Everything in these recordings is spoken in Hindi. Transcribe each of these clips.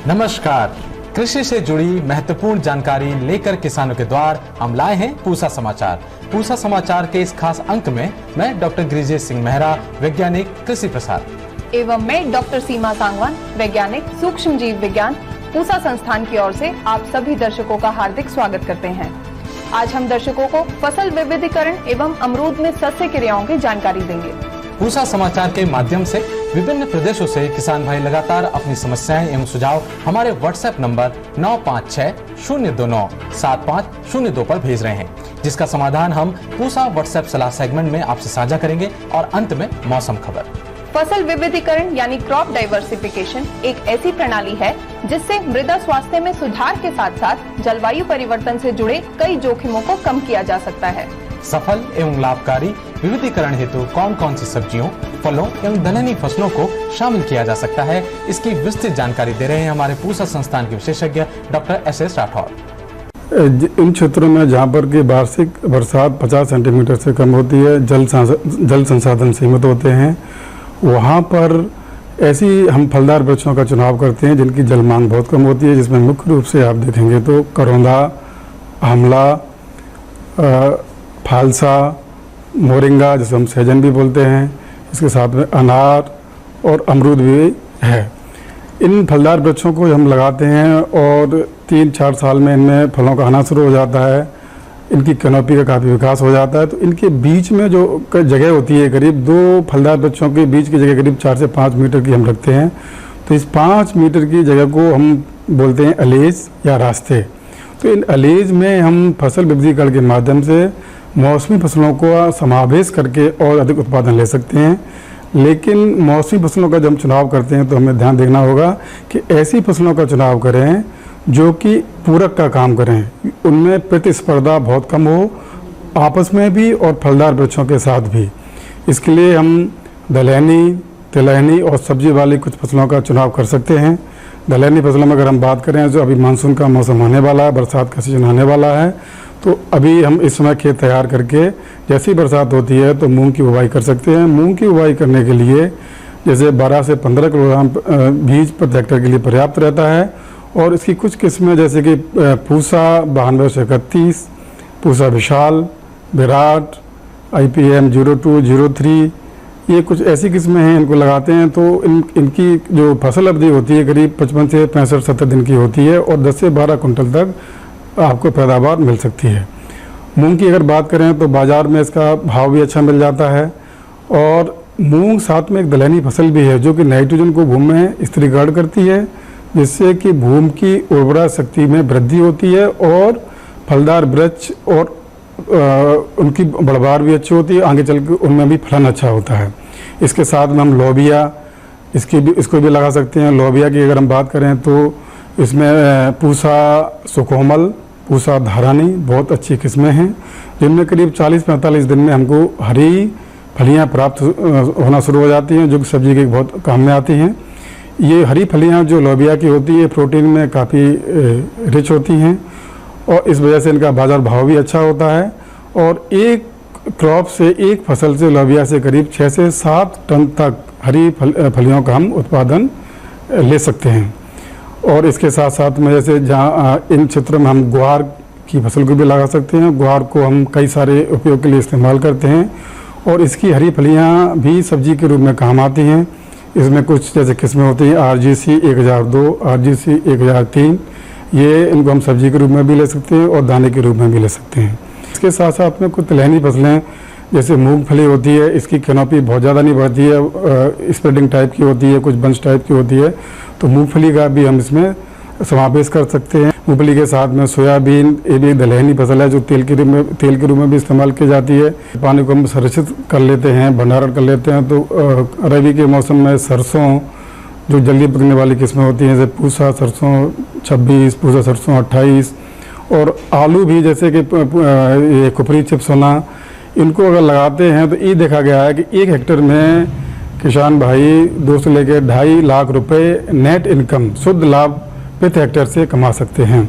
नमस्कार। कृषि से जुड़ी महत्वपूर्ण जानकारी लेकर किसानों के द्वार हम लाए हैं पूसा समाचार। पूसा समाचार के इस खास अंक में मैं डॉक्टर गिरिजेश सिंह मेहरा, वैज्ञानिक कृषि प्रसार, एवं मैं डॉक्टर सीमा सांगवान, वैज्ञानिक सूक्ष्म जीव विज्ञान, पूसा संस्थान की ओर से आप सभी दर्शकों का हार्दिक स्वागत करते हैं। आज हम दर्शकों को फसल विविधीकरण एवं अमरूद में सस्य क्रियाओं की जानकारी देंगे। पूसा समाचार के माध्यम से विभिन्न प्रदेशों से किसान भाई लगातार अपनी समस्याएं एवं सुझाव हमारे व्हाट्सएप नंबर 9560297502 पर भेज रहे हैं, जिसका समाधान हम पूसा व्हाट्सएप सलाह सेगमेंट में आपसे साझा करेंगे। और अंत में मौसम खबर। फसल विविधीकरण यानी क्रॉप डाइवर्सिफिकेशन एक ऐसी प्रणाली है जिससे मृदा स्वास्थ्य में सुधार के साथ साथ जलवायु परिवर्तन से जुड़े कई जोखिमों को कम किया जा सकता है। सफल एवं लाभकारी विविधीकरण हेतु कौन कौन सी सब्जियों, फलों एवं दलहनी फसलों को शामिल किया जा सकता है, इसकी विस्तृत जानकारी दे रहे हैं हमारे पूसा संस्थान के विशेषज्ञ डॉक्टर SS राठौर। इन क्षेत्रों में जहाँ पर की वार्षिक बरसात 50 सेंटीमीटर से कम होती है, जल संसाधन सीमित होते हैं, वहाँ पर ऐसी हम फलदार वृक्षों का चुनाव करते हैं जिनकी जल मांग बहुत कम होती है, जिसमें मुख्य रूप से आप देखेंगे तो करौंदा, आंवला, फालसा, मोरिंगा जिसे हम सहजन भी बोलते हैं, इसके साथ में अनार और अमरूद भी है। इन फलदार वृक्षों को हम लगाते हैं और 3-4 साल में इनमें फलों का आना शुरू हो जाता है, इनकी कैनोपी का काफ़ी विकास हो जाता है। तो इनके बीच में जो जगह होती है, करीब 2 फलदार वृक्षों के बीच की जगह करीब 4 से 5 मीटर की हम रखते हैं। तो इस 5 मीटर की जगह को हम बोलते हैं अलेज या रास्ते। तो इन अलेज में हम फसल विविधीकरण के माध्यम से मौसमी फसलों को समावेश करके और अधिक उत्पादन ले सकते हैं। लेकिन मौसमी फसलों का जब हम चुनाव करते हैं तो हमें ध्यान देना होगा कि ऐसी फसलों का चुनाव करें जो कि पूरक का काम करें, उनमें प्रतिस्पर्धा बहुत कम हो, आपस में भी और फलदार वृक्षों के साथ भी। इसके लिए हम दलहनी, तिलहनी और सब्जी वाली कुछ फसलों का चुनाव कर सकते हैं। दलहनी फसलों में अगर हम बात करें, जो अभी मानसून का मौसम आने वाला है, बरसात का सीजन आने वाला है, तो अभी हम इस समय खेत तैयार करके जैसी बरसात होती है तो मूंग की बुवाई कर सकते हैं। मूंग की बुवाई करने के लिए जैसे 12 से 15 किलोग्राम बीज प्रति हेक्टेयर के लिए पर्याप्त रहता है। और इसकी कुछ किस्में जैसे कि पूसा 9231, पूसा विशाल, विराट, IPM 02, 03, ये कुछ ऐसी किस्में हैं, इनको लगाते हैं तो इनकी जो फसल अवधि होती है करीब 55 से 65-70 दिन की होती है और 10 से 12 कुंटल तक आपको पैदावार मिल सकती है। मूंग की अगर बात करें तो बाज़ार में इसका भाव भी अच्छा मिल जाता है। और मूंग साथ में एक दलहनी फसल भी है जो कि नाइट्रोजन को भूमि में स्थिरीकरण करती है, जिससे कि भूमि की उर्वरा शक्ति में वृद्धि होती है और फलदार वृक्ष और उनकी बढ़वार भी अच्छी होती है, आगे चल के उनमें भी फलन अच्छा होता है। इसके साथ में हम लोबिया इसको भी लगा सकते हैं। लोबिया की अगर हम बात करें तो इसमें पूसा सुकोमल, पूसा धारानी बहुत अच्छी किस्में हैं, जिनमें करीब 40-45 दिन में हमको हरी फलियां प्राप्त होना शुरू हो जाती हैं, जो कि सब्जी के बहुत काम में आती हैं। ये हरी फलियां जो लोबिया की होती है प्रोटीन में काफ़ी रिच होती हैं और इस वजह से इनका बाज़ार भाव भी अच्छा होता है। और एक क्रॉप से, एक फसल से लोबिया से करीब 6 से 7 टन तक हरी फलियों का हम उत्पादन ले सकते हैं। और इसके साथ साथ में जैसे जहाँ इन क्षेत्रों में हम ग्वार की फसल को भी लगा सकते हैं। ग्वार को हम कई सारे उपयोग के लिए इस्तेमाल करते हैं और इसकी हरी फलियाँ भी सब्जी के रूप में काम आती हैं। इसमें कुछ जैसे किस्में होती हैं RGC 1002, RGC 1003, ये इनको हम सब्जी के रूप में भी ले सकते हैं और दाने के रूप में भी ले सकते हैं। इसके साथ साथ में कुछ तिलहनी फसलें जैसे मूंगफली होती है, इसकी कैनोपी बहुत ज़्यादा नहीं बढ़ती है, स्प्रेडिंग टाइप की होती है, कुछ बंच टाइप की होती है, तो मूंगफली का भी हम इसमें समावेश कर सकते हैं। मूंगफली के साथ में सोयाबीन, ये भी दलहनी फसल है जो तेल के रूप में भी इस्तेमाल की जाती है। पानी को हम संरक्षित कर लेते हैं, भंडारण कर लेते हैं। तो रबी के मौसम में सरसों जो जल्दी पकने वाली किस्में होती हैं, जैसे पूसा सरसों 26, पूसा सरसों 28, और आलू भी जैसे कि ये कुपरी चिप्स होना, इनको अगर लगाते हैं तो ये देखा गया है कि 1 हेक्टेयर में किसान भाई 2 से लेकर 2.5 लाख रुपए नेट इनकम, शुद्ध लाभ प्रति हेक्टेयर से कमा सकते हैं।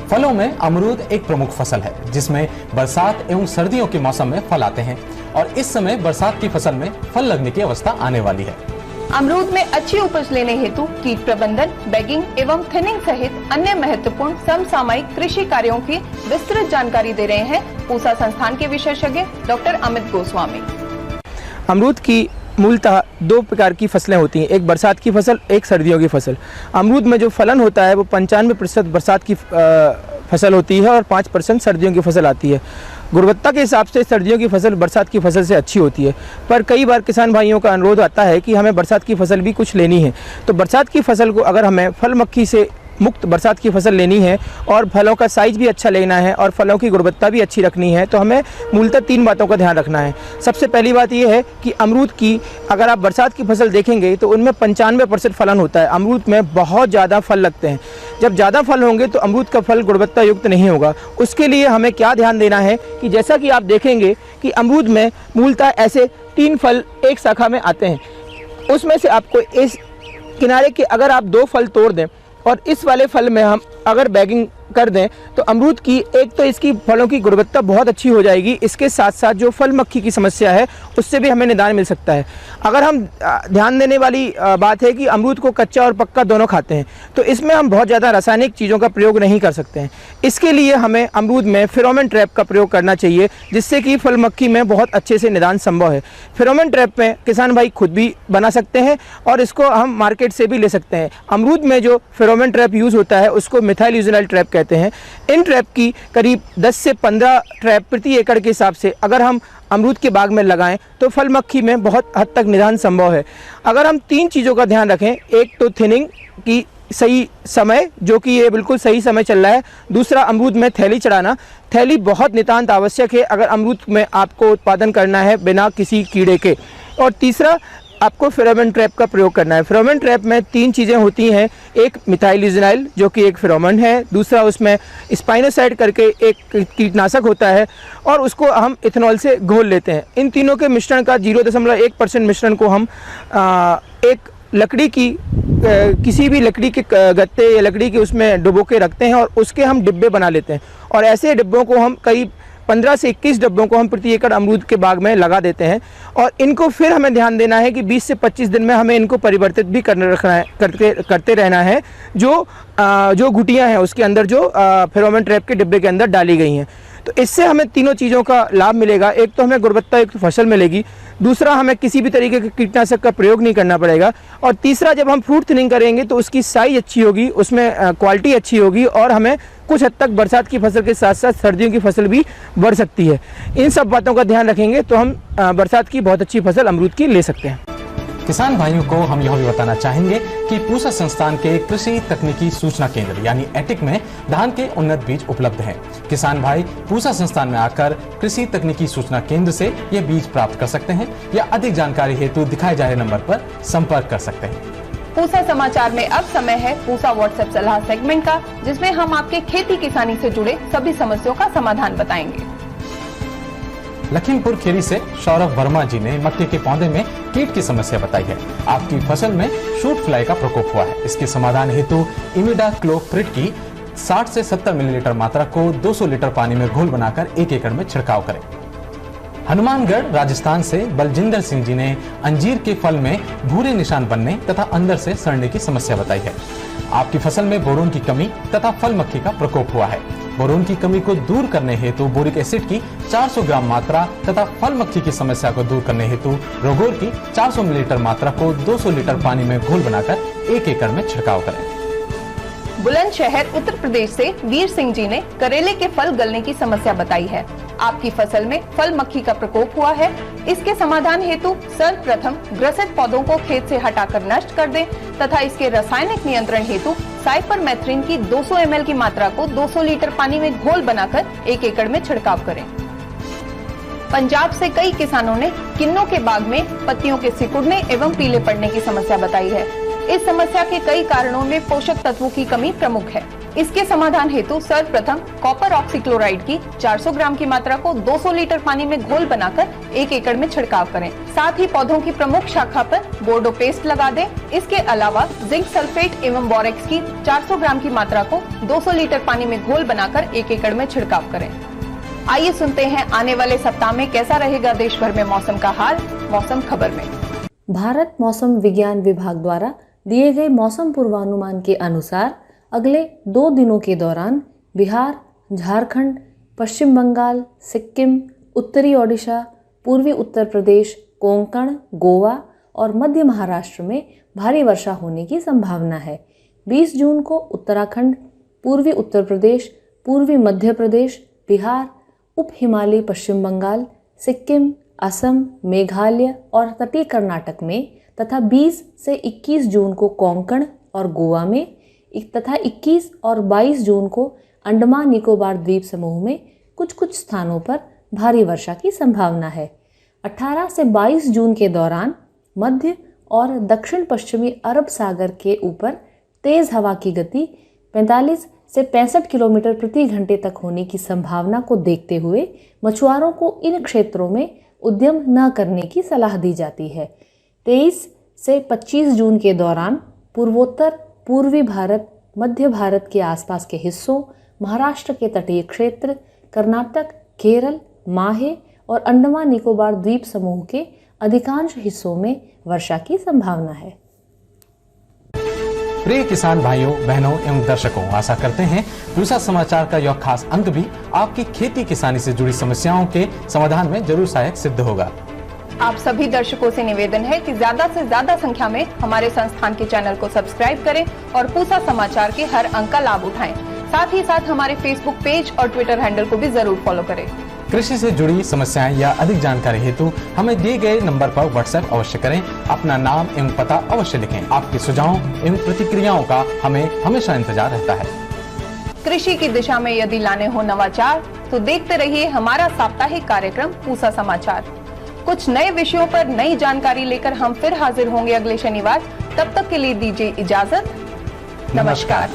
फलों में अमरूद एक प्रमुख फसल है जिसमें बरसात एवं सर्दियों के मौसम में फल आते हैं और इस समय बरसात की फसल में फल लगने की अवस्था आने वाली है। अमरूद में अच्छी उपज लेने हेतु कीट प्रबंधन, बैगिंग एवं थिनिंग सहित अन्य महत्वपूर्ण समसामयिक कृषि कार्यों की विस्तृत जानकारी दे रहे हैं पूसा संस्थान के विशेषज्ञ डॉक्टर अमित गोस्वामी। अमरूद की मूलतः दो प्रकार की फसलें होती हैं, एक बरसात की फसल, एक सर्दियों की फसल। अमरूद में जो फलन होता है वो 95% बरसात की फसल होती है और 5% सर्दियों की फसल आती है। गुणवत्ता के हिसाब से सर्दियों की फसल बरसात की फसल से अच्छी होती है, पर कई बार किसान भाइयों का अनुरोध आता है कि हमें बरसात की फसल भी कुछ लेनी है। तो बरसात की फसल को अगर हमें फल मक्खी से मुक्त बरसात की फसल लेनी है और फलों का साइज भी अच्छा लेना है और फलों की गुणवत्ता भी अच्छी रखनी है, तो हमें मूलतः 3 बातों का ध्यान रखना है। सबसे पहली बात यह है कि अमरूद की अगर आप बरसात की फसल देखेंगे तो उनमें 95% फलन होता है। अमरूद में बहुत ज़्यादा फल लगते हैं। जब ज़्यादा फल होंगे तो अमरूद का फल गुणवत्ता युक्त नहीं होगा। उसके लिए हमें क्या ध्यान देना है कि जैसा कि आप देखेंगे कि अमरूद में मूलतः ऐसे 3 फल एक शाखा में आते हैं, उसमें से आपको इस किनारे के अगर आप 2 फल तोड़ दें और इस वाले फल में हम अगर बैगिंग कर दें तो अमरूद की एक तो इसकी फलों की गुणवत्ता बहुत अच्छी हो जाएगी, इसके साथ साथ जो फल मक्खी की समस्या है उससे भी हमें निदान मिल सकता है। अगर हम ध्यान देने वाली बात है कि अमरूद को कच्चा और पक्का दोनों खाते हैं, तो इसमें हम बहुत ज़्यादा रासायनिक चीज़ों का प्रयोग नहीं कर सकते हैं। इसके लिए हमें अमरूद में फेरोमोन ट्रैप का प्रयोग करना चाहिए, जिससे कि फल मक्खी में बहुत अच्छे से निदान संभव है। फेरोमोन ट्रैप में किसान भाई खुद भी बना सकते हैं और इसको हम मार्केट से भी ले सकते हैं। अमरूद में जो फेरोमोन ट्रैप यूज़ होता है उसको मिथाइल यूजिनाइल ट्रैप कहते हैं। इन ट्रैप की करीब 10 से 15 ट्रैप प्रति एकड़ के हिसाब से अगर हम अमरूद के बाग में लगाएं तो फल मक्खी में बहुत हद तक निदान संभव है। अगर हम 3 चीज़ों का ध्यान रखें, एक तो थिनिंग की सही समय, जो कि ये बिल्कुल सही समय चल रहा है। दूसरा, अमरूद में थैली चढ़ाना। थैली बहुत नितांत आवश्यक है अगर अमरूद में आपको उत्पादन करना है बिना किसी कीड़े के। और तीसरा, आपको फेरोमोन ट्रैप का प्रयोग करना है। फेरोमोन ट्रैप में 3 चीज़ें होती हैं, एक मिथाइल यूजिनाइल जो कि एक फेरोमोन है, दूसरा उसमें स्पाइनोसाइड करके एक कीटनाशक होता है और उसको हम इथेनॉल से घोल लेते हैं। इन तीनों के मिश्रण का 0.1% मिश्रण को हम एक लकड़ी की किसी भी लकड़ी के गत्ते या लकड़ी के उसमें डुबो के रखते हैं और उसके हम डिब्बे बना लेते हैं और ऐसे डिब्बों को हम करीब 15 से 21 डब्बों को हम प्रति एकड़ अमरूद के बाग में लगा देते हैं और इनको फिर हमें ध्यान देना है कि 20 से 25 दिन में हमें इनको परिवर्तित भी करते रहना है। जो गुटियां हैं उसके अंदर जो फेरोमोन ट्रैप के डिब्बे के अंदर डाली गई हैं, तो इससे हमें तीनों चीज़ों का लाभ मिलेगा। एक तो हमें गुणवत्ता युक्त फसल मिलेगी, दूसरा हमें किसी भी तरीके के कीटनाशक का प्रयोग नहीं करना पड़ेगा और तीसरा, जब हम फ्रूट थिनिंग करेंगे तो उसकी साइज अच्छी होगी, उसमें क्वालिटी अच्छी होगी और हमें कुछ हद तक बरसात की फसल के साथ साथ सर्दियों की फसल भी बढ़ सकती है। इन सब बातों का ध्यान रखेंगे तो हम बरसात की बहुत अच्छी फसल अमरूद की ले सकते हैं। किसान भाइयों को हम यह भी बताना चाहेंगे कि पूसा संस्थान के कृषि तकनीकी सूचना केंद्र यानी एटिक में धान के उन्नत बीज उपलब्ध हैं। किसान भाई पूसा संस्थान में आकर कृषि तकनीकी सूचना केंद्र से ये बीज प्राप्त कर सकते हैं या अधिक जानकारी हेतु दिखाए जा रहे नंबर पर संपर्क कर सकते हैं। पूसा समाचार में अब समय है पूसा व्हाट्सएप सलाह सेगमेंट का, जिसमें हम आपके खेती किसानी से जुड़े सभी समस्याओं का समाधान बताएंगे। लखीमपुर खीरी से सौरभ वर्मा जी ने मक्के के पौधे में कीट की समस्या बताई है। आपकी फसल में शूट फ्लाई का प्रकोप हुआ है। इसके समाधान हेतु इमिडाक्लोप्रिड की 60 से 70 मिलीलीटर मात्रा को 200 लीटर पानी में घोल बनाकर 1 एकड़ में छिड़काव करें। हनुमानगढ़ राजस्थान से बलजिंदर सिंह जी ने अंजीर के फल में भूरे निशान बनने तथा अंदर से सड़ने की समस्या बताई है। आपकी फसल में बोरोन की कमी तथा फल मक्खी का प्रकोप हुआ है। बोरोन की कमी को दूर करने हेतु बोरिक एसिड की 400 ग्राम मात्रा तथा फल मक्खी की समस्या को दूर करने हेतु रोगोर की 400 मिलीलीटर मात्रा को 200 लीटर पानी में घोल बनाकर 1 एकड़ में छिड़काव करें। बुलंदशहर उत्तर प्रदेश से वीर सिंह जी ने करेले के फल गलने की समस्या बताई है। आपकी फसल में फल मक्खी का प्रकोप हुआ है। इसके समाधान हेतु सर्वप्रथम ग्रसित पौधों को खेत से हटाकर नष्ट कर दें तथा इसके रासायनिक नियंत्रण हेतु साइपरमेथ्रिन की 200 ml की मात्रा को 200 लीटर पानी में घोल बनाकर 1 एकड़ में छिड़काव करें। पंजाब से कई किसानों ने किन्नों के बाग में पत्तियों के सिकुड़ने एवं पीले पड़ने की समस्या बताई है। इस समस्या के कई कारणों में पोषक तत्वों की कमी प्रमुख है। इसके समाधान हेतु सर्वप्रथम कॉपर ऑक्सीक्लोराइड की 400 ग्राम की मात्रा को 200 लीटर पानी में घोल बनाकर 1 एकड़ में छिड़काव करें। साथ ही पौधों की प्रमुख शाखा पर बोर्डो पेस्ट लगा दें। इसके अलावा जिंक सल्फेट एवं बोरेक्स की 400 ग्राम की मात्रा को 200 लीटर पानी में घोल बनाकर 1 एकड़ में छिड़काव करें। आइए सुनते हैं आने वाले सप्ताह में कैसा रहेगा देश भर में मौसम का हाल, मौसम खबर में। भारत मौसम विज्ञान विभाग द्वारा दिए गए मौसम पूर्वानुमान के अनुसार अगले 2 दिनों के दौरान बिहार, झारखंड, पश्चिम बंगाल, सिक्किम, उत्तरी ओडिशा, पूर्वी उत्तर प्रदेश, कोंकण, गोवा और मध्य महाराष्ट्र में भारी वर्षा होने की संभावना है। 20 जून को उत्तराखंड, पूर्वी उत्तर प्रदेश, पूर्वी मध्य प्रदेश, बिहार, उप हिमालयी पश्चिम बंगाल, सिक्किम, असम, मेघालय और तटीय कर्नाटक में तथा 20 से 21 जून को कोंकण और गोवा में तथा 21 और 22 जून को अंडमान निकोबार द्वीप समूह में कुछ स्थानों पर भारी वर्षा की संभावना है। 18 से 22 जून के दौरान मध्य और दक्षिण पश्चिमी अरब सागर के ऊपर तेज हवा की गति 45 से 65 किलोमीटर प्रति घंटे तक होने की संभावना को देखते हुए मछुआरों को इन क्षेत्रों में उद्यम न करने की सलाह दी जाती है। 23 से 25 जून के दौरान पूर्वोत्तर, पूर्वी भारत, मध्य भारत के आसपास के हिस्सों, महाराष्ट्र के तटीय क्षेत्र, कर्नाटक, केरल, माहे और अंडमान निकोबार द्वीप समूह के अधिकांश हिस्सों में वर्षा की संभावना है। प्रिय किसान भाइयों, बहनों एवं दर्शकों, आशा करते हैं पूसा समाचार का यह खास अंक भी आपकी खेती किसानी से जुड़ी समस्याओं के समाधान में जरूर सहायक सिद्ध होगा। आप सभी दर्शकों से निवेदन है कि ज्यादा से ज्यादा संख्या में हमारे संस्थान के चैनल को सब्सक्राइब करें और पूसा समाचार के हर अंक का लाभ उठाएं। साथ ही साथ हमारे फेसबुक पेज और ट्विटर हैंडल को भी जरूर फॉलो करें। कृषि से जुड़ी समस्याएं या अधिक जानकारी हेतु हमें दिए गए नंबर पर व्हाट्सएप अवश्य करें। अपना नाम एवं पता अवश्य लिखें। आपके सुझावों एवं प्रतिक्रियाओं का हमें हमेशा इंतजार रहता है। कृषि की दिशा में यदि लाने हो नवाचार तो देखते रहिए हमारा साप्ताहिक कार्यक्रम पूसा समाचार। कुछ नए विषयों पर नई जानकारी लेकर हम फिर हाजिर होंगे अगले शनिवार। तब तक के लिए दीजिए इजाजत। नमस्कार।